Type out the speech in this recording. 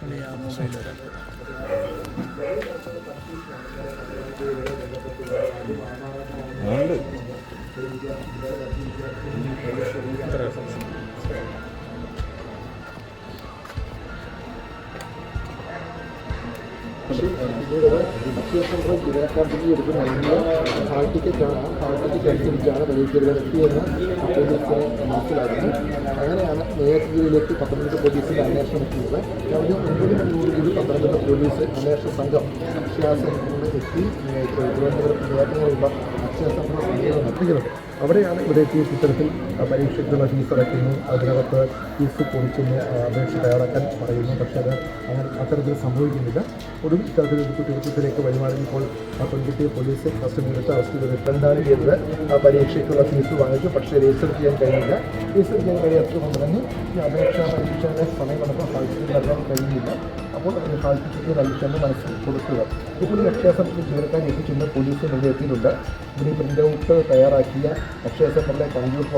Hall ടിക്കറ്റാണ്. Hall ticket അനുസരിച്ചാണ് പരീക്ഷയുടെ വ്യക്തിയെന്ന് പോലീസിനെ മനസ്സിലാക്കുന്നത്. അങ്ങനെയാണ് നേതൃത്വത്തിലേക്ക് പത്തനംതിട്ട പോലീസിൻ്റെ അന്വേഷണം എത്തുന്നത്. രാവിലെ 9 മണിയോടുകൂടി പത്തനംതിട്ട പോലീസ് അന്വേഷണ സംഘം അക്ഷയ സെൻ്ററിൽ എത്തി തിരുവനന്തപുരത്ത് നേരത്തെയുള്ള അക്ഷയ സെൻ്ററിൽ സമീപം എത്തിക്കുന്നത്. അവിടെയാണ് ഇവിടെ എത്തിയ ഇത്തരത്തിൽ പരീക്ഷയ്ക്കുള്ള ഫീസ് അടയ്ക്കുന്നു, അതിനകത്ത് ഫീസ് പൊളിക്കുന്നു, അപേക്ഷ തയ്യാറാക്കാൻ പറയുന്നു. പക്ഷേ അത് അങ്ങനെ അത്തരത്തിൽ സംഭവിക്കുന്നില്ല. ഒടുവിൽ ഇത്തരത്തിലൊരു കുറ്റകൃത്യത്തിലേക്ക് വഴിമാറിയപ്പോൾ ആ പെൺകുട്ടിയെ പോലീസ് കസ്റ്റഡിയിലെടുത്ത് അറസ്റ്റ് ചെയ്ത് 2 ചെയ്തത് പരീക്ഷയ്ക്കുള്ള ഫീസ് വാങ്ങിച്ചു. പക്ഷേ രജിസ്റ്റർ ചെയ്യാൻ കഴിയില്ല. രജിസ്റ്റർ ചെയ്യാൻ കഴിയാത്തത് കൊണ്ട് തന്നെ ഈ അപേക്ഷാ പരീക്ഷയുടെ സമയം നമുക്ക് ഹാൾ ടിക്കറ്റ് നൽകാൻ കഴിയില്ല. അപ്പോൾ ഹാൾ ടിക്കറ്റ് നൽകിച്ചെന്ന് മനസ്സിൽ കൊടുക്കുക. ഇപ്പോൾ ഈ അക്ഷയ സെൻ്ററിൽ ജീവനക്കാർ എത്തിച്ചെന്ന് പോലീസ് ഇവിടെ എത്തിയിട്ടുണ്ട്. ഇതിന് പ്രിൻ്റ് ഔട്ട് തയ്യാറാക്കിയ അക്ഷയ സെൻ്ററിലെ കമ്പ്യൂട്ടർ